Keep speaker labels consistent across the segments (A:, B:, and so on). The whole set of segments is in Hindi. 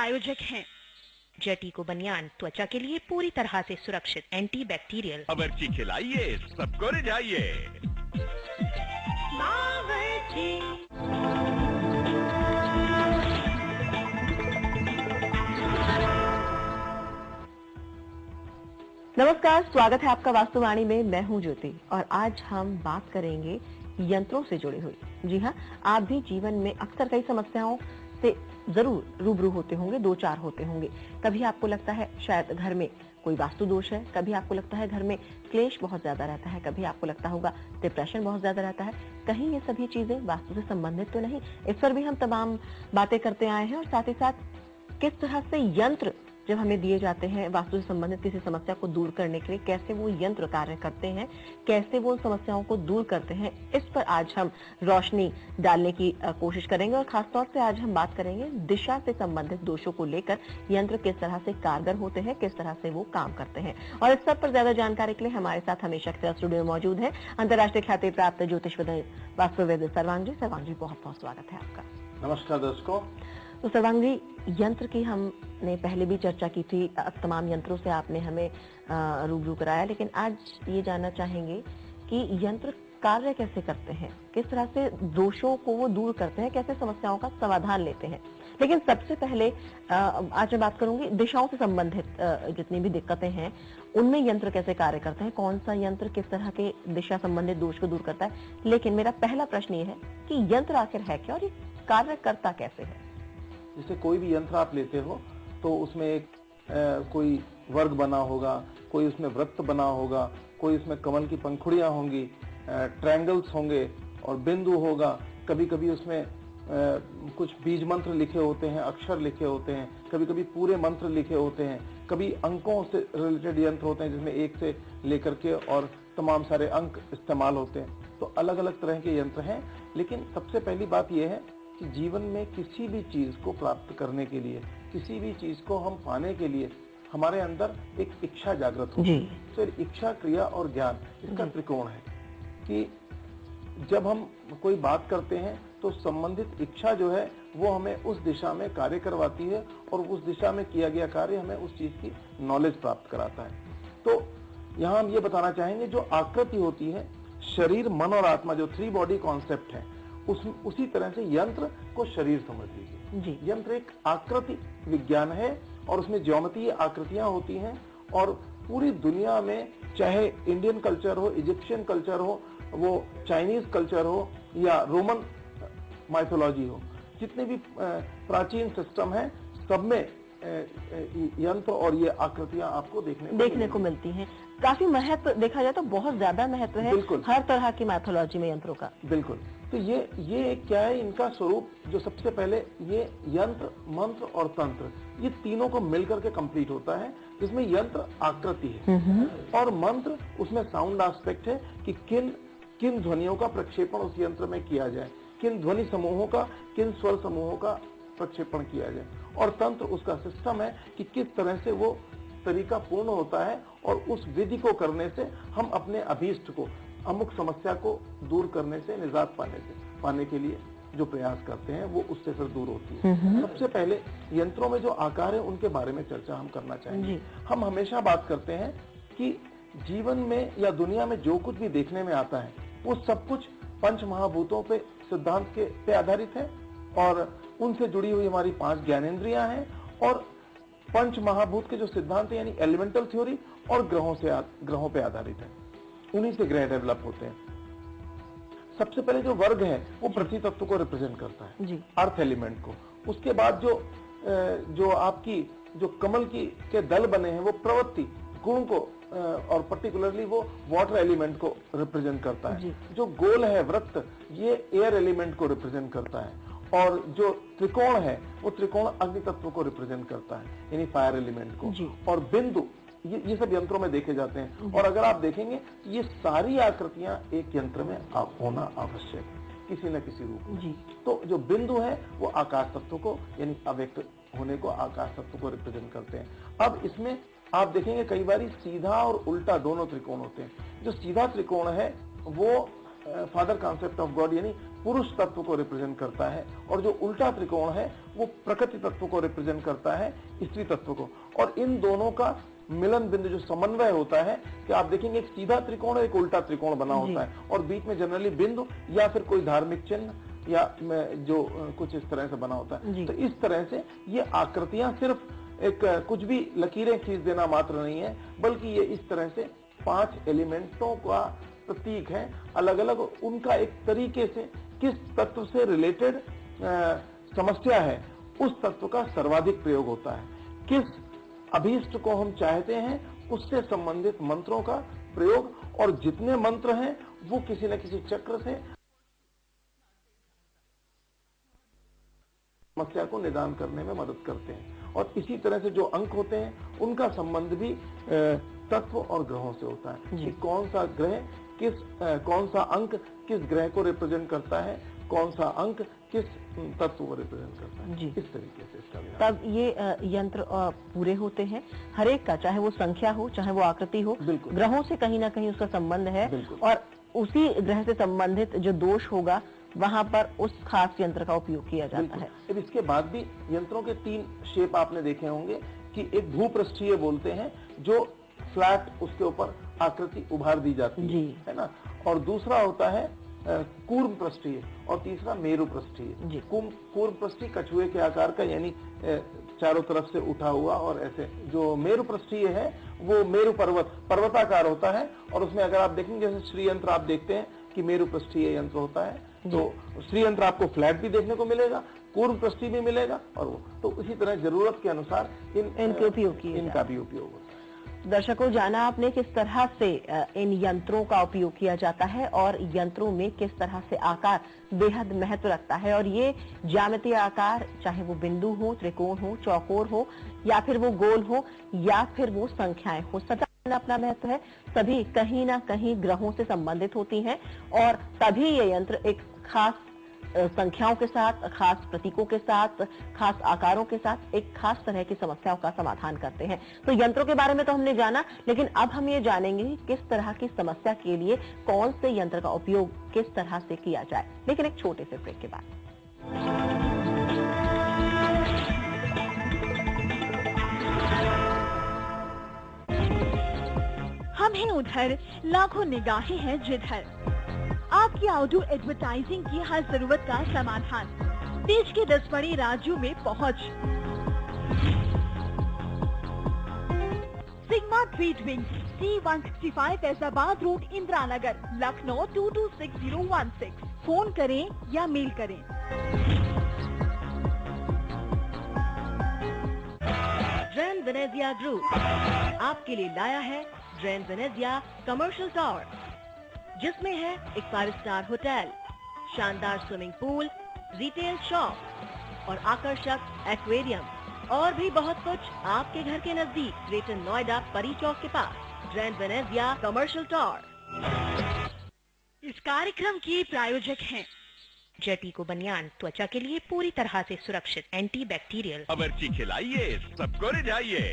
A: प्रायोजक हैं जटीको बनियान, त्वचा के लिए पूरी तरह से सुरक्षित, एंटी बैक्टीरियल।
B: बावर्ची खिलाइए, सबको रिझाइए।
C: नमस्कार, स्वागत है आपका वास्तुवाणी में। मैं हूं ज्योति और आज हम बात करेंगे यंत्रों से जुड़ी हुई। जी हाँ, आप भी जीवन में अक्सर कई समस्याओं से जरूर रूबरू होते होंगे, दो चार होते होंगे। कभी आपको लगता है शायद घर में कोई वास्तु दोष है, कभी आपको लगता है घर में क्लेश बहुत ज्यादा रहता है, कभी आपको लगता होगा डिप्रेशन बहुत ज्यादा रहता है। कहीं ये सभी चीजें वास्तु से संबंधित तो नहीं? इस पर भी हम तमाम बातें करते आए हैं और साथ ही साथ किस तरह से यंत्र जब हमें दिए जाते हैं वास्तु से संबंधित किसी समस्या को दूर करने के लिए, कैसे वो यंत्र कार्य करते हैं, कैसे वो समस्याओं को दूर करते हैं, इस पर आज हम रोशनी डालने की कोशिश करेंगे। और खासतौर से आज हम बात करेंगे दिशा से संबंधित दोषों को लेकर यंत्र किस तरह से कारगर होते हैं, किस तरह से वो काम करते हैं। और इस सब पर ज्यादा जानकारी के लिए हमारे साथ हमेशा की तरह स्टूडियो में मौजूद है अंतर्राष्ट्रीय ख्याति प्राप्त ज्योतिषविद वास्तुविद सर्वांग जी। सर्वांग जी, बहुत बहुत स्वागत है आपका।
D: नमस्कार दर्शकों।
C: तो सर्वांग जी, यंत्र की हमने पहले भी चर्चा की थी, तमाम यंत्रों से आपने हमें रूबरू कराया, लेकिन आज ये जानना चाहेंगे कि यंत्र कार्य कैसे करते हैं, किस तरह से दोषों को वो दूर करते हैं, कैसे समस्याओं का समाधान लेते हैं। लेकिन सबसे पहले आज मैं बात करूंगी दिशाओं से संबंधित जितनी भी दिक्कतें हैं उनमें यंत्र कैसे कार्य करते हैं, कौन सा यंत्र किस तरह के दिशा संबंधित दोष को दूर करता है। लेकिन मेरा पहला प्रश्न ये है कि यंत्र आखिर है क्या और ये कार्य करता कैसे है?
D: जैसे कोई भी यंत्र आप लेते हो तो उसमें एक कोई वर्ग बना होगा, कोई उसमें वृत्त बना होगा, कोई उसमें कमल की पंखुड़ियां होंगी, ट्रायंगल्स होंगे और बिंदु होगा। कभी कभी उसमें कुछ बीज मंत्र लिखे होते हैं, अक्षर लिखे होते हैं, कभी कभी पूरे मंत्र लिखे होते हैं, कभी अंकों से रिलेटेड यंत्र होते हैं जिसमें एक से लेकर के और तमाम सारे अंक इस्तेमाल होते हैं। तो अलग अलग तरह के यंत्र हैं। लेकिन सबसे पहली बात यह है कि जीवन में किसी भी चीज को प्राप्त करने के लिए, किसी भी चीज को हम पाने के लिए हमारे अंदर एक इच्छा जागृत होती है। तो इच्छा, क्रिया और ज्ञान, इसका त्रिकोण है कि जब हम कोई बात करते हैं तो संबंधित इच्छा जो है वो हमें उस दिशा में कार्य करवाती है और उस दिशा में किया गया कार्य हमें उस चीज की नॉलेज प्राप्त कराता है। तो यहाँ हम ये बताना चाहेंगे, जो आकृति होती है, शरीर, मन और आत्मा, जो 3 बॉडी कॉन्सेप्ट है, उसी तरह से यंत्र को शरीर समझ लीजिए। यंत्र एक आकृति विज्ञान है और उसमें ज्योमेट्रीय आकृतियां होती हैं। और पूरी दुनिया में, चाहे इंडियन कल्चर हो, इजिप्शियन कल्चर हो, वो चाइनीज कल्चर हो या रोमन माइथोलॉजी हो, जितने भी प्राचीन सिस्टम है, सब में यंत्र और ये आकृतियां आपको देखने को मिलती हैं।
C: काफी महत्व देखा जाए तो बहुत ज्यादा महत्व है हर तरह की मैथोलॉजी में यंत्रों का।
D: बिल्कुल। तो ये क्या है इनका स्वरूप? जो सबसे पहले ये यंत्र, मंत्र और तंत्र, ये तीनों को मिलकर के कंप्लीट होता है, जिसमें यंत्र आकृति है और मंत्र उसमें साउंड एस्पेक्ट है कि किन ध्वनियों का प्रक्षेपण उस यंत्र में किया जाए, किन ध्वनि समूहों का, किन स्वर समूहों का प्रक्षेपण किया जाए। और तंत्र उसका सिस्टम है कि किस तरह से वो तरीका पूर्ण होता है और उस विधि को करने से हम अपने अभीष्ट को, अमुक समस्या को दूर करने से, निजात पाने के लिए जो प्रयास करते हैं वो उससे फिर दूर होती है। सबसे पहले यंत्रों में जो आकार है उनके बारे में चर्चा हम करना चाहेंगे। हम हमेशा बात करते हैं कि जीवन में या दुनिया में जो कुछ भी देखने में आता है वो सब कुछ पंच महाभूतों पे, सिद्धांत पे आधारित है और उनसे जुड़ी हुई हमारी 5 ज्ञानेंद्रियां हैं और पंच महाभूत के जो सिद्धांत है यानी एलिमेंटल थ्योरी और ग्रहों पे आधारित है। उन्हीं से ग्रह डेवलप होते हैं। सबसे पहले जो वर्ग है वो पृथ्वी तत्व को रिप्रेजेंट करता है, अर्थ एलिमेंट को। उसके बाद जो आपकी जो कमल के दल बने हैं वो प्रवृत्ति, गुण को और पर्टिकुलरली वो वाटर एलिमेंट को रिप्रेजेंट करता है। जो गोल है वृत्त, ये एयर एलिमेंट को रिप्रेजेंट करता है। और जो त्रिकोण है वो त्रिकोण अग्नि तत्व को रिप्रेजेंट करता है यानी फायर एलिमेंट को। और बिंदु, ये सब यंत्रों में देखे जाते हैं। और अगर आप देखेंगे ये सारी आकृतियां एक यंत्र में होना आवश्यक है किसी न किसी रूप में। तो जो बिंदु है वो आकाश तत्व को यानी अव्यक्त होने को, आकाश तत्व को रिप्रेजेंट करते हैं। अब इसमें आप देखेंगे कई बार सीधा और उल्टा दोनों त्रिकोण होते हैं। जो सीधा त्रिकोण है वो फादर कॉन्सेप्ट ऑफ गॉड यानी पुरुष तत्व को रिप्रेजेंट करता है, और जो उल्टा त्रिकोण है वो प्रकृति तत्व को रिप्रेजेंट करता है, स्त्री तत्व को। और इन दोनों का मिलन बिंदु जो समन्वय होता है, कि आप देखेंगे एक सीधा त्रिकोण और एक उल्टा त्रिकोण बना होता है, और बीच में जनरली बिंदु या फिर कोई धार्मिक चिन्ह या जो कुछ इस तरह से बना होता है। तो इस तरह से ये आकृतियां सिर्फ एक कुछ भी लकीरें खींच देना मात्र नहीं है, बल्कि ये इस तरह से 5 एलिमेंटों का प्रतीक है, अलग अलग उनका एक तरीके से किस तत्व से रिलेटेड समस्या है उस तत्व का सर्वाधिक प्रयोग होता है, किस अभीष्ट को हम चाहते हैं उससे संबंधित मंत्रों का प्रयोग, और जितने मंत्र हैं वो किसी न किसी चक्र से समस्या को निदान करने में मदद करते हैं। और इसी तरह से जो अंक होते हैं उनका संबंध भी तत्व और ग्रहों से होता है, कि कौन सा ग्रह कौन सा अंक किस ग्रह को रिप्रेजेंट करता है, कौन सा अंक किस तत्व को रिप्रेजेंट करता है, इस तरीके से इसका विधान।
C: तब ये यंत्र पूरे होते हैं, हर एक का, चाहे वो संख्या हो चाहे वो आकृति हो, ग्रहों से कहीं ना कहीं उसका संबंध है, और उसी ग्रह से संबंधित जो दोष होगा वहां पर उस खास यंत्र का उपयोग किया जाता है।
D: फिर इसके बाद भी यंत्रों के 3 शेप आपने देखे होंगे, कि एक भूपृष्ठीय बोलते हैं, जो फ्लैट उसके ऊपर आकृति उभार दी जाती है ना, और दूसरा होता है कूर्म पृष्ठीय, और तीसरा मेरु पृष्ठीय। कूर्म पृष्ठीय कछुए के आकार का, यानी चारों तरफ से उठा हुआ, और ऐसे जो मेरु पृष्ठीय है वो मेरु पर्वताकार होता है, और उसमें अगर आप देखेंगे जैसे श्री यंत्र आप देखते हैं कि मेरु पृष्ठीय यंत्र होता है, तो श्री यंत्र आपको फ्लैट भी देखने को मिलेगा, कूर्म पृष्ठीय भी मिलेगा, और वो तो इसी तरह जरूरत के अनुसार
C: इनका
D: भी उपयोग होता है।
C: दर्शकों, जाना आपने किस तरह से इन यंत्रों का उपयोग किया जाता है, और यंत्रों में किस तरह से आकार बेहद महत्व रखता है, और ये ज्यामितीय आकार चाहे वो बिंदु हो, त्रिकोण हो, चौकोर हो, या फिर वो गोल हो, या फिर वो संख्याएं हो, सबका अपना महत्व है। सभी कहीं ना कहीं ग्रहों से संबंधित होती हैं, और तभी ये यंत्र एक खास संख्याओं के साथ, खास प्रतीकों के साथ, खास आकारों के साथ एक खास तरह की समस्याओं का समाधान करते हैं। तो यंत्रों के बारे में तो हमने जाना, लेकिन अब हम ये जानेंगे कि किस तरह की समस्या के लिए कौन से यंत्र का उपयोग किस तरह से किया जाए, लेकिन एक छोटे से ब्रेक के बाद।
E: हम हैं उधर, लाखों निगाहें हैं जिधर। आपकी आउटडोर एडवर्टाइजिंग की हर जरूरत का समाधान, देश के 10 बड़े राज्यों में पहुंच। Sigma Trade Wing, T165 Faizabad Road, Indira Nagar, Lucknow 226016। Phone करें या मेल करें।
A: ग्रैंड वेनेजिया ग्रुप आपके लिए लाया है ग्रैंड वेनेजिया कमर्शियल टावर, जिसमें है एक 5 स्टार होटल, शानदार स्विमिंग पूल, रिटेल शॉप और आकर्षक एक्वेरियम, और भी बहुत कुछ आपके घर के नजदीक ग्रेटर नोएडा परी चौक के पास। Grand Venezia commercial tower.
E: इस कार्यक्रम के प्रायोजक हैं
A: जेटिको बनियान, त्वचा के लिए पूरी तरह से सुरक्षित, एंटी बैक्टीरियल।
B: बावर्ची खिलाइए, सबको रिझाइए।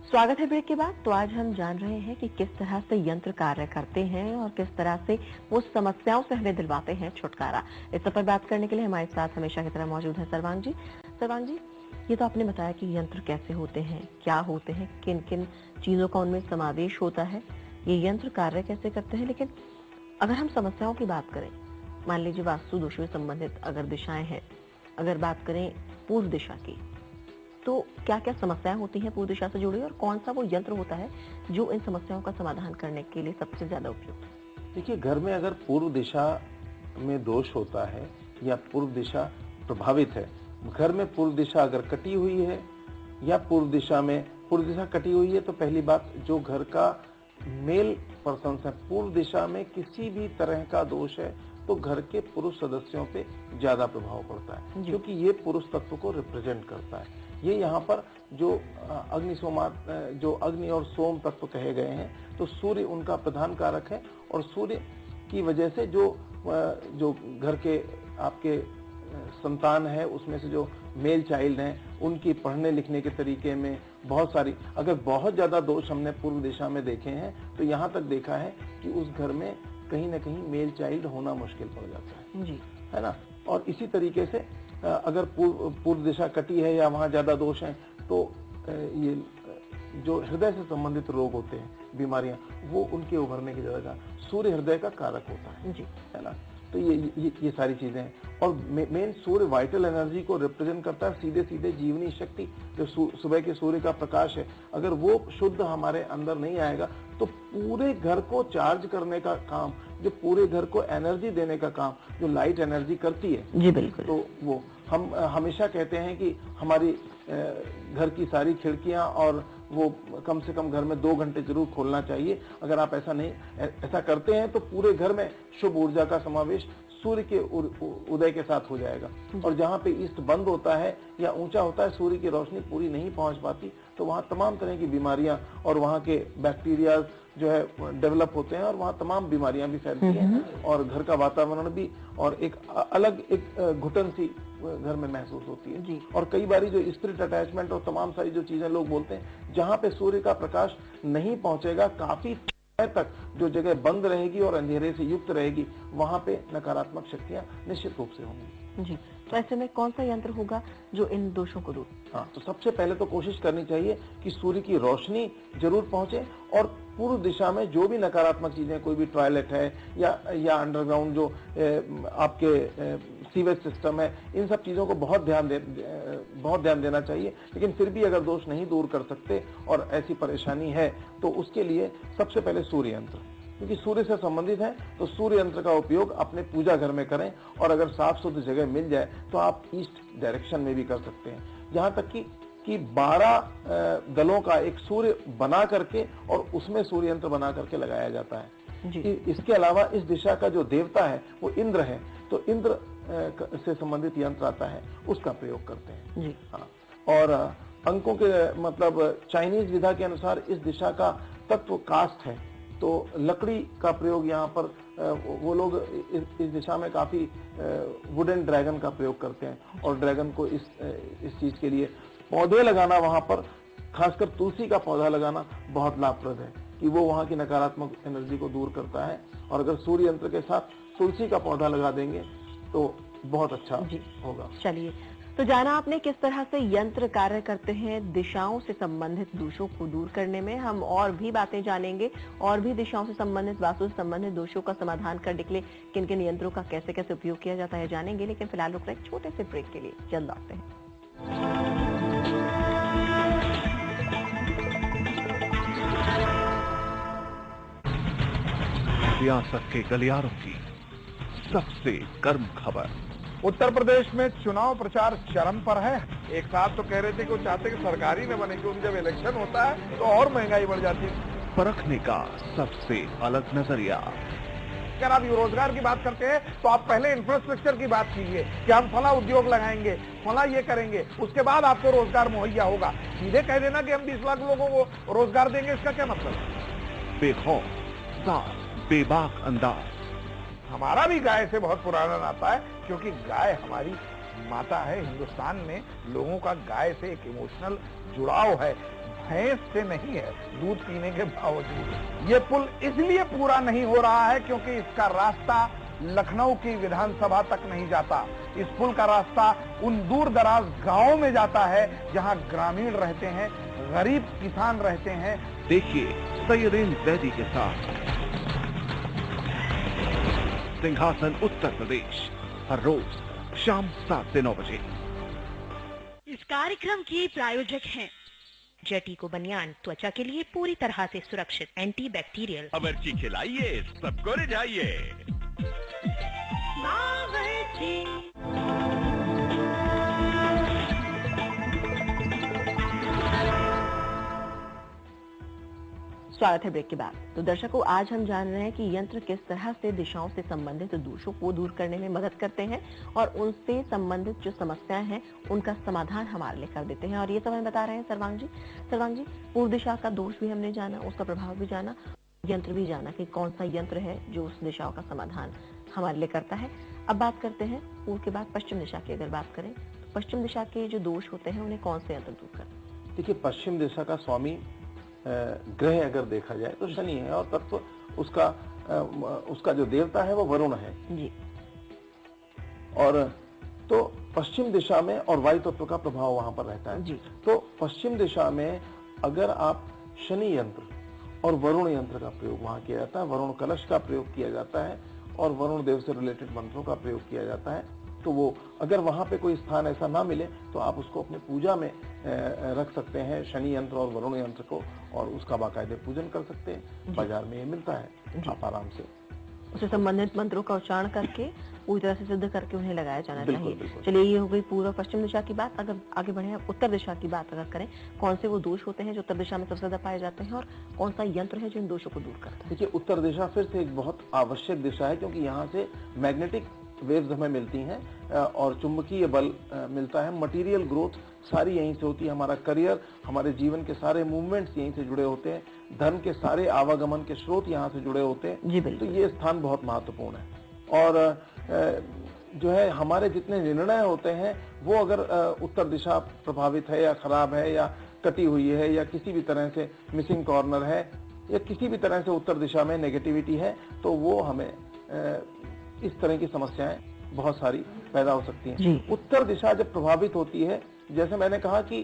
C: स्वागत है ब्रेक के बाद। तो आज हम जान रहे हैं कि किस तरह से यंत्र कार्य करते हैं और किस तरह से वो समस्याओं से हमें दिलवाते हैं छुटकारा। इस पर बात करने के लिए हमारे साथ हमेशा की तरह मौजूद है सर्वांग जी। सर्वांग जी, ये तो आपने बताया कि यंत्र कैसे होते हैं, क्या होते हैं, किन किन चीजों का उनमें समावेश होता है, ये यंत्र कार्य कैसे करते हैं, लेकिन अगर हम समस्याओं की बात करें, मान लीजिए वास्तु दोष से संबंधित अगर दिशाएं हैं, अगर बात करें पूर्व दिशा की, तो क्या क्या समस्याएं होती हैं पूर्व दिशा से जुड़ी, और कौन सा वो यंत्र होता है जो इन समस्याओं का समाधान करने के लिए सबसे ज्यादा उपयुक्त है?
D: देखिए, घर में अगर पूर्व दिशा में दोष होता है या पूर्व दिशा प्रभावित है, घर में पूर्व दिशा अगर कटी हुई है या पूर्व दिशा कटी हुई है, तो पहली बात, जो घर का मेल पर्सन है, पूर्व दिशा में किसी भी तरह का दोष है तो घर के पुरुष सदस्यों पे ज्यादा प्रभाव पड़ता है, क्योंकि ये पुरुष तत्व को रिप्रेजेंट करता है। ये यहाँ पर जो जो अग्नि और सोम तत्व कहे गए हैं, तो सूर्य उनका प्रधान कारक है, और सूर्य की वजह से जो घर के आपके संतान है, उसमें से जो मेल चाइल्ड हैं, उनकी पढ़ने लिखने के तरीके में बहुत सारी, अगर बहुत ज्यादा दोष हमने पूर्व दिशा में देखे हैं तो यहाँ तक देखा है कि उस घर में कहीं ना कहीं मेल चाइल्ड होना मुश्किल पड़ जाता है
C: जी,
D: है ना। और इसी तरीके से अगर पूर्व दिशा कटी है या वहाँ ज्यादा दोष हैं तो ये जो हृदय से संबंधित रोग होते हैं, बीमारियां, वो उनके उभरने की जगह सूर्य हृदय का कारक होता है
C: जी,
D: है ना। तो ये सारी चीजें हैं। और मेन सूर्य वाइटल एनर्जी को रिप्रेजेंट करता है, सीधे सीधे जीवनी शक्ति जो सुबह के सूर्य का प्रकाश है, अगर वो शुद्ध हमारे अंदर नहीं आएगा तो पूरे घर को चार्ज करने का काम, जो पूरे घर को एनर्जी देने का काम जो लाइट एनर्जी करती है
C: जी बिल्कुल,
D: तो वो हम हमेशा कहते हैं कि हमारी घर की सारी खिड़कियां और वो कम से कम घर में 2 घंटे जरूर खोलना चाहिए। अगर आप ऐसा करते हैं तो पूरे घर में शुभ ऊर्जा का समावेश सूर्य के उदय के साथ हो जाएगा। और जहाँ पे ईस्ट बंद होता है या ऊंचा होता है, सूर्य की रोशनी पूरी नहीं पहुंच पाती, तो वहाँ तमाम तरह की बीमारियां और वहाँ के बैक्टीरिया जो है डेवलप होते हैं और वहाँ तमाम बीमारियां भी फैलती हैं और घर का वातावरण भी और एक अलग एक घुटन सी घर में महसूस होती है
C: जी।
D: और कई बारी जो स्पिरिट अटैचमेंट और तमाम सारी जो चीजें लोग बोलते हैं, जहाँ पे सूर्य का प्रकाश नहीं पहुंचेगा, काफी तक जो जगह बंद रहेगी और अंधेरे से युक्त रहेगी, वहां पे नकारात्मक शक्तियां निश्चित रूप से होंगी
C: जी। तो ऐसे में कौन सा यंत्र होगा जो इन दोषों को दूर?
D: हाँ, तो सबसे पहले तो कोशिश करनी चाहिए कि सूर्य की रोशनी जरूर पहुंचे और पूर्व दिशा में जो भी नकारात्मक चीजें, कोई भी टॉयलेट है या अंडरग्राउंड जो आपके सीवेज सिस्टम है, इन सब चीजों को बहुत ध्यान देना चाहिए। लेकिन फिर भी अगर दोष नहीं दूर कर सकते और ऐसी परेशानी है तो उसके लिए सबसे पहले सूर्य यंत्र, क्योंकि सूर्य से संबंधित है, तो सूर्य यंत्र का उपयोग अपने पूजा घर में करें और अगर साफ शुद्ध जगह मिल जाए तो आप ईस्ट डायरेक्शन में भी कर सकते हैं। जहां तक कि 12 दलों का एक सूर्य बना करके और उसमें सूर्य यंत्र बना करके लगाया जाता है
C: जी।
D: इसके अलावा इस दिशा का जो देवता है वो इंद्र है, तो इंद्र से संबंधित यंत्र आता है, उसका प्रयोग करते हैं
C: जी।
D: हाँ। और अंकों के मतलब चाइनीज विधा के अनुसार इस दिशा का तत्व काष्ठ है, तो लकड़ी का प्रयोग यहाँ पर वो लोग इस दिशा में काफी वुडन ड्रैगन का प्रयोग करते हैं और ड्रैगन को इस चीज के लिए पौधे लगाना, वहां पर खासकर तुलसी का पौधा लगाना बहुत लाभप्रद है कि वो वहां की नकारात्मक एनर्जी को दूर करता है। और अगर सूर्य यंत्र के साथ तुलसी का पौधा लगा देंगे तो बहुत अच्छा होगा।
C: चलिए, तो जाना आपने किस तरह से यंत्र कार्य करते हैं दिशाओं से संबंधित दोषों को दूर करने में। हम और भी बातें जानेंगे और भी दिशाओं से संबंधित, वास्तु से संबंधित दोषों का समाधान करने के लिए किन किन यंत्रों का कैसे कैसे उपयोग किया जाता है जानेंगे। लेकिन फिलहाल रुक रहे एक छोटे से ब्रेक के लिए, जल्द आते हैं।
B: सियासत के गलियारों की सबसे गर्म खबर।
F: उत्तर प्रदेश में चुनाव प्रचार चरम पर है। एक साथ तो कह रहे थे कि वो चाहते कि सरकारी न बने, क्योंकि जब इलेक्शन होता है तो और महंगाई बढ़ जाती है।
B: परखने का सबसे अलग नजरिया।
F: अगर आप रोजगार की बात करते हैं तो आप पहले इंफ्रास्ट्रक्चर की बात कीजिए कि हम फला उद्योग लगाएंगे, फला ये करेंगे, उसके बाद आपको रोजगार मुहैया होगा। सीधे कह देना कि हम 20 लाख लोगों को रोजगार देंगे, इसका क्या मतलब?
B: बेखौफ, साफ, बेबाक अंदाज।
F: हमारा भी गाय से बहुत पुराना नाता है, क्योंकि गाय हमारी माता है। हिंदुस्तान में लोगों का गाय से एक इमोशनल जुड़ाव है, भैंस से नहीं है, दूध पीने के बावजूद। ये पुल इसलिए पूरा नहीं हो रहा है क्योंकि इसका रास्ता लखनऊ की विधानसभा तक नहीं जाता। इस पुल का रास्ता उन दूर दराज गांवों में जाता है जहां ग्रामीण रहते हैं, गरीब किसान रहते हैं।
B: देखिए सैयदीन जैदी के साथ सिंहासन उत्तर प्रदेश, हर रोज शाम 7 से 9 बजे।
E: इस कार्यक्रम के प्रायोजक हैं
G: जेटिको बनियान, त्वचा के लिए पूरी तरह से सुरक्षित, एंटी बैक्टीरियल।
B: बावर्ची खिलाइए, सबको रिझाइए।
C: स्वागत है ब्रेक के बाद। तो दर्शकों, आज हम जान रहे हैं कि यंत्र किस तरह से दिशाओं से संबंधित दोषों को दूर करने में मदद करते हैं और उनसे संबंधित जो समस्याएं हैं उनका समाधान हमारे लिए कर देते हैं। और ये सब हमें बता रहे हैं सर्वांग जी। सर्वांग जी, पूर्व दिशा का दोष भी हमने जाना, उसका प्रभाव भी जाना, यंत्र भी जाना कि कौन सा यंत्र है जो उस दिशाओं का समाधान हमारे लिए करता है। अब बात करते हैं पूर्व के बाद पश्चिम दिशा की। अगर बात करें तो पश्चिम दिशा के जो दोष होते हैं उन्हें कौन से यंत्र दूर करते हैं?
D: देखिए, पश्चिम दिशा का स्वामी ग्रह अगर देखा जाए तो शनि है, और तत्व उसका जो देवता है वो वरुण है
C: जी।
D: और तो पश्चिम दिशा में और वायु तत्व का प्रभाव वहां पर रहता है
C: जी।
D: तो पश्चिम दिशा में अगर आप शनि यंत्र और वरुण यंत्र का प्रयोग वहां किया जाता है, वरुण कलश का प्रयोग किया जाता है और वरुण देव से रिलेटेड मंत्रों का प्रयोग किया जाता है, तो वो अगर वहां पे कोई स्थान ऐसा ना मिले तो आप उसको अपने पूजा में रख सकते हैं, शनि यंत्र और वरुण यंत्र को, और उसका बाकायदे पूजन कर सकते हैं। बाजार में ये मिलता है, आप आराम से
C: उससे संबंधित मंत्रों का उच्चारण करके पूरी तरह से सिद्ध करके उन्हें लगाया जाना चाहिए।
D: बिल्कुल।
C: चलिए, ये हो गई पूर्व पश्चिम दिशा की बात। अगर आगे बढ़े उत्तर दिशा की बात अगर करें, कौन से वो दोष होते हैं जो उत्तर दिशा में सबसे ज्यादा पाए जाते हैं और कौन सा यंत्र है जो इन दोषों को दूर करता है?
D: देखिए, उत्तर दिशा फिर से एक बहुत आवश्यक दिशा है, क्योंकि यहाँ से मैग्नेटिक वेव्स हमें मिलती हैं और चुंबकीय बल मिलता है, मटेरियल ग्रोथ सारी यहीं से होती है, हमारा करियर, हमारे जीवन के सारे मूवमेंट्स यहीं से जुड़े होते हैं, धन के सारे आवागमन के स्रोत यहाँ से जुड़े होते हैं। तो ये स्थान बहुत महत्वपूर्ण है। और जो है हमारे जितने निर्णय होते हैं वो अगर उत्तर दिशा प्रभावित है या खराब है या कटी हुई है या किसी भी तरह से मिसिंग कॉर्नर है या किसी भी तरह से उत्तर दिशा में नेगेटिविटी है, तो वो हमें इस तरह की समस्याएं बहुत सारी पैदा हो सकती हैं। उत्तर दिशा जब प्रभावित होती है, जैसे मैंने कहा कि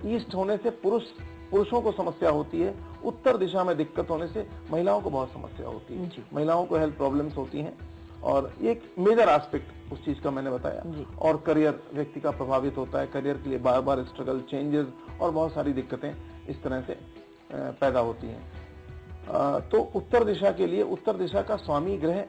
D: ईस्ट होने से पुरुषों को समस्या होती है, उत्तर दिशा में दिक्कत होने से महिलाओं को बहुत समस्या होती है, महिलाओं को हेल्थ प्रॉब्लम्स होती हैं, और एक मेजर एस्पेक्ट उस चीज का मैंने बताया। और करियर व्यक्ति का प्रभावित होता है, करियर के लिए बार बार स्ट्रगल, चेंजेस और बहुत सारी दिक्कतें इस तरह से पैदा होती हैं। तो उत्तर दिशा के लिए उत्तर दिशा का स्वामी ग्रह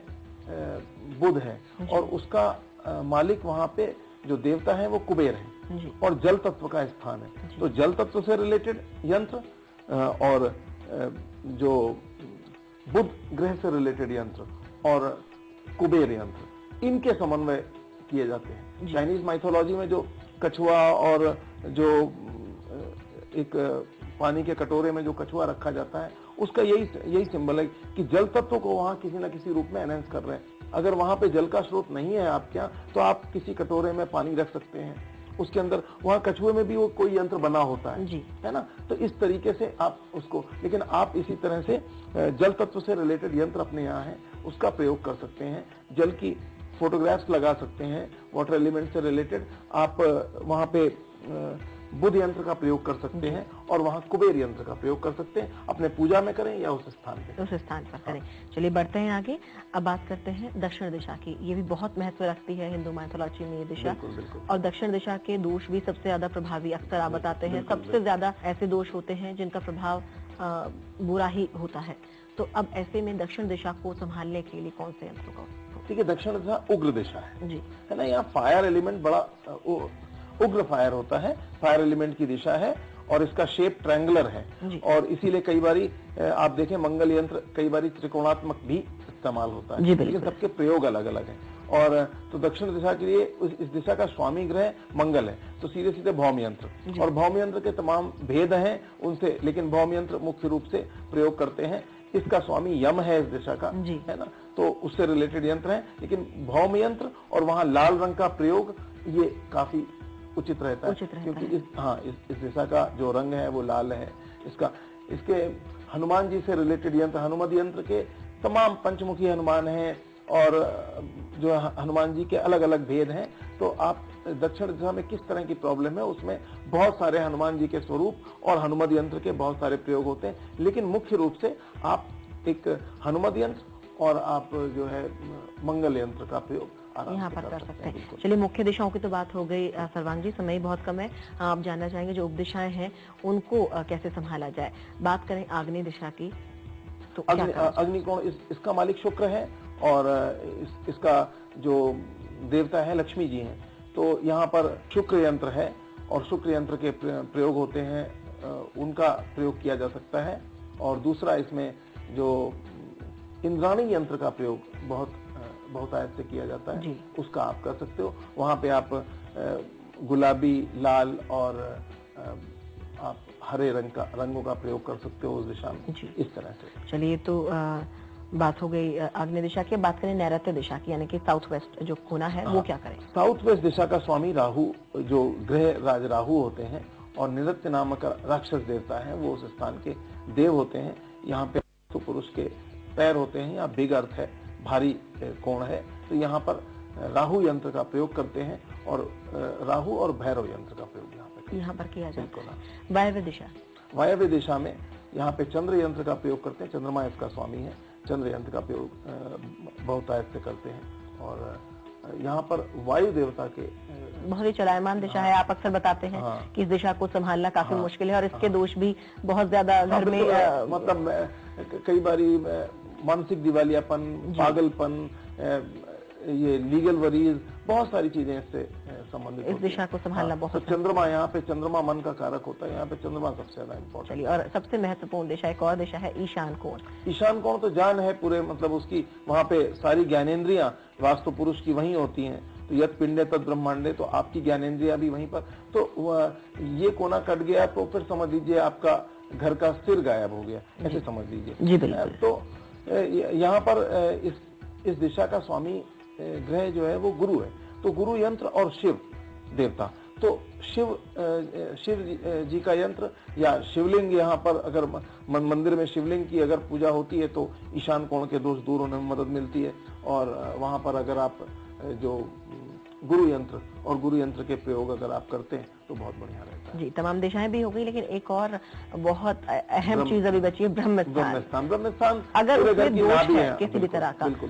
D: बुध है और उसका मालिक वहां पे जो देवता है वो कुबेर है और जल तत्व का स्थान है। तो जल तत्व से रिलेटेड यंत्र और जो बुध ग्रह से रिलेटेड यंत्र और कुबेर यंत्र, इनके समन्वय किए जाते हैं। चाइनीज माइथोलॉजी में जो कछुआ और जो एक पानी के कटोरे में जो कछुआ रखा जाता है, उसका यही सिंबल है कि जल तत्व को वहां किसी न किसी रूप में एनहांस कर रहे हैं। अगर वहां पे जल का स्रोत नहीं है आपके यहाँ, तो आप किसी कटोरे में पानी रख सकते हैं, उसके अंदर वहां कछुए में भी वो कोई यंत्र बना होता है ना। तो इस तरीके से आप उसको, लेकिन आप इसी तरह से जल तत्व से रिलेटेड यंत्र अपने यहाँ है उसका प्रयोग कर सकते हैं। जल की फोटोग्राफ्स लगा सकते हैं, वाटर एलिमेंट से रिलेटेड आप वहां पे बुध यंत्र का प्रयोग कर सकते हैं और वहां कुबेर यंत्र का प्रयोग कर सकते हैं, अपने पूजा में करें या उस स्थान पर करें।
C: चलिए बढ़ते हैं आगे। अब बात करते हैं दक्षिण दिशा की। ये भी बहुत महत्व रखती है हिंदू माइथोलॉजी में ये दिशा।
D: बिल्कुल।
C: और दक्षिण दिशा के दोष भी सबसे ज्यादा प्रभावी अक्सर आप बताते हैं, सबसे ज्यादा ऐसे दोष होते हैं जिनका प्रभाव बुरा ही होता है। तो अब ऐसे में दक्षिण दिशा को संभालने के लिए कौन से यंत्रों का?
D: ठीक है, दक्षिण दिशा उग्र दिशा है ना। यहाँ फायर एलिमेंट बड़ा उग्र फायर होता है, फायर एलिमेंट की दिशा है और इसका शेप ट्रायंगुलर है और इसीलिए कई बारी आप देखें मंगल यंत्र कई बारी त्रिकोणात्मक भी इस्तेमाल होता है, लेकिन सबके प्रयोग अलग अलग हैं। और तो दक्षिण दिशा के लिए इस दिशा का स्वामी ग्रह मंगल है, तो सीधे सीधे भौम यंत्र, और भौम यंत्र के तमाम भेद हैं उनसे, लेकिन भौम यंत्र मुख्य रूप से प्रयोग करते हैं। इसका स्वामी यम है इस दिशा का, है ना, तो उससे रिलेटेड यंत्र है। लेकिन भौम यंत्र और वहां लाल रंग का प्रयोग ये काफी उचित रहता है, क्योंकि इस दिशा का जो रंग है वो लाल है। इसके हनुमान जी से रिलेटेड यंत्र, हनुमत यंत्र के तमाम पंचमुखी हनुमान हैं और जो हनुमान जी के अलग अलग भेद हैं। तो आप दक्षिण दिशा में किस तरह की प्रॉब्लम है उसमें बहुत सारे हनुमान जी के स्वरूप और हनुमत यंत्र के बहुत सारे प्रयोग होते हैं, लेकिन मुख्य रूप से आप एक हनुमत यंत्र और आप जो है मंगल यंत्र का प्रयोग
C: यहाँ पर कर सकते हैं। चलिए, मुख्य दिशाओं की तो बात हो गई सर्वांग जी, समय बहुत कम है। आप जानना चाहेंगे जो उपदिशाएं हैं उनको कैसे संभाला जाए। बात करें आग्नेय दिशा की, तो
D: अग्निकोण इसका मालिक शुक्र है और इसका जो देवता है लक्ष्मी जी हैं। तो यहाँ पर शुक्र यंत्र है और शुक्र यंत्र के प्रयोग होते हैं, उनका प्रयोग किया जा सकता है। और दूसरा इसमें जो इंद्राणी यंत्र का प्रयोग बहुत आयत से किया जाता है, उसका आप कर सकते हो। वहां पे आप गुलाबी, लाल और आप हरे रंगों का प्रयोग कर सकते हो उस दिशा में, इस तरह से।
C: चलिए, तो बात हो गई आग्नेय दिशा की। बात करें नैऋत्य दिशा की, यानी कि साउथ वेस्ट जो कोना है वो क्या करें?
D: साउथ वेस्ट दिशा का स्वामी राहु, जो ग्रह राज राहु होते हैं और नृत्य नामक राक्षस देवता है, वो उस स्थान के देव होते हैं। यहाँ पे तो पुरुष के पैर होते हैं, यहाँ बिग अर्थ है, भारी कोण है, तो यहाँ पर राहु यंत्र का प्रयोग करते हैं और राहु और भैरव यंत्र का प्रयोग यहाँ पर
C: किया जाता है। वायव्य दिशा,
D: वायव्य दिशा में यहाँ पे चंद्र यंत्र का प्रयोग करते हैं। चंद्रमा इसका स्वामी है। चंद्र यंत्र का प्रयोग बहुतायत से करते हैं और यहाँ पर वायु देवता के
C: बहुत ही चलायमान दिशा है। आप अक्सर बताते हैं कि इस दिशा को संभालना काफी मुश्किल है और इसके दोष भी बहुत ज्यादा घर में
D: मतलब कई बारी मानसिक दिवालियापन, पागलपन, ये लीगल वरीज, बहुत सारी चीजें इससे संबंधित
C: इस दिशा को संभालना बहुत।
D: तो चंद्रमा, यहाँ पे चंद्रमा मन का कारक होता है, यहाँ पे चंद्रमा सबसे ज्यादा इम्पोर्टेंट।
C: चलिए, और सबसे महत्वपूर्ण दिशा एक और दिशा है ईशान कोण।
D: ईशान कोण तो जान है पूरे, मतलब उसकी वहाँ पे सारी ज्ञानेंद्रियां वास्तु पुरुष की वहीं होती हैं। तो यत पिंडे तद ब्रह्मांडे, तो आपकी ज्ञानेंद्रिया भी वहीं पर। तो ये कोना कट गया तो फिर समझ लीजिए आपका घर का सिर गायब हो गया, ऐसे समझ लीजिए
C: जी। बिल्कुल।
D: तो यहाँ पर इस दिशा का स्वामी ग्रह जो है वो गुरु है। तो गुरु यंत्र और शिव देवता, तो शिव जी का यंत्र या शिवलिंग, यहाँ पर अगर मंदिर में शिवलिंग की अगर पूजा होती है तो ईशान कोण के दोष दूर होने में मदद मिलती है। और वहां पर अगर आप जो गुरु यंत्र के प्रयोग अगर आप करते हैं तो बहुत बढ़िया रहता है।
C: जी, तमाम दिशाएं भी हो गई, लेकिन एक और बहुत अहम चीज अभी बची है, ब्रह्मस्थान। अगर उसमें दोष है किसी भी तरह का,
D: बिल्कुल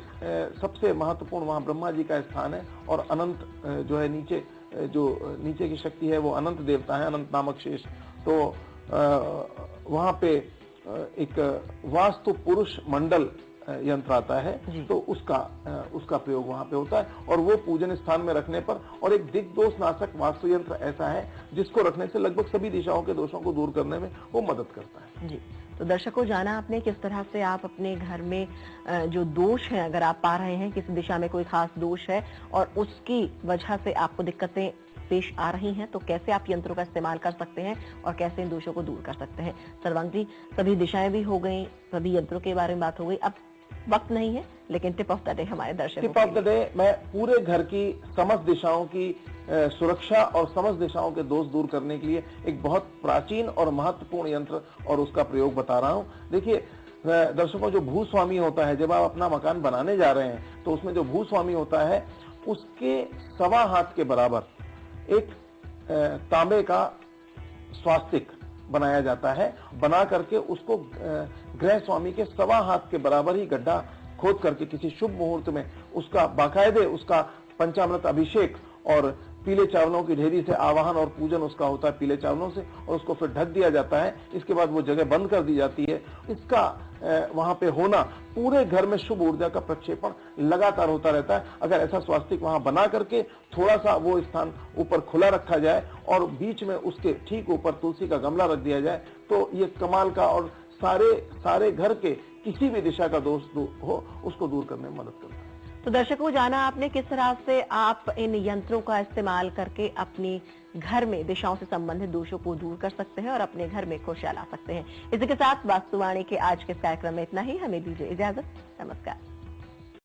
D: सबसे महत्वपूर्ण वहाँ ब्रह्मा जी का स्थान है। और अनंत जो है नीचे, जो नीचे की शक्ति है वो अनंत देवता है, अनंत नामक शेष। तो वहाँ पे एक वास्तु पुरुष मंडल यंत्र आता है, तो उसका प्रयोग वहां पे होता है। और वो पूजन स्थान में रखने पर, और एक दिग्दोष नाशक वास्तु यंत्र ऐसा है जिसको रखने से लगभग सभी दिशाओं के दोषों को दूर करने में वो मदद करता है।
C: जी, तो दर्शकों, जाना आपने किस तरह से आप अपने घर में जो दोष है, अगर आप पा रहे हैं किसी दिशा में कोई खास दोष है और उसकी वजह से आपको दिक्कतें पेश आ रही हैं, तो कैसे आप यंत्रों का इस्तेमाल कर सकते हैं और कैसे इन दोषों को दूर कर सकते हैं। सर्वांग जी, सभी दिशाएं भी हो गई, सभी यंत्रों के बारे में बात हो गई। अब वक्त नहीं है, लेकिन टिप ऑफ द डे हमारे दर्शकों,
D: टिप ऑफ द डे मैं पूरे घर की समस्त दिशाओं की सुरक्षा और समस्त दिशाओं के दोष दूर करने के लिए एक बहुत प्राचीन और महत्वपूर्ण यंत्र और उसका प्रयोग बता रहा हूं। देखिए दर्शकों, जो भूस्वामी होता है, जब आप अपना मकान बनाने जा रहे हैं तो उसमें जो भूस्वामी होता है उसके 1.25 हाथ के बराबर एक तांबे का स्वास्तिक बनाया जाता है। बना करके उसको गृह स्वामी के 1.25 हाथ के बराबर ही गड्ढा खोद करके किसी शुभ मुहूर्त में उसका बाकायदे उसका पंचामृत अभिषेक और पीले चावलों की ढेरी से आवाहन और पूजन उसका होता है पीले चावलों से, और उसको फिर ढक दिया जाता है। इसके बाद वो जगह बंद कर दी जाती है। इसका वहां पे होना पूरे घर में शुभ ऊर्जा का प्रक्षेपण लगातार होता रहता है। अगर ऐसा स्वास्तिक वहां बना करके थोड़ा सा वो स्थान ऊपर खुला रखा जाए और बीच में उसके ठीक ऊपर तुलसी का गमला रख दिया जाए, तो ये कमाल का और सारे घर के किसी भी दिशा का दोष हो उसको दूर करने में मदद करता है।
C: तो दर्शकों, जाना आपने किस तरह से आप इन यंत्रों का इस्तेमाल करके अपने घर में दिशाओं से संबंधित दोषों को दूर कर सकते हैं और अपने घर में खुशहाल ला सकते हैं। इसी के साथ वास्तुवाणी के आज के कार्यक्रम में इतना ही। हमें दीजिए इजाजत। नमस्कार।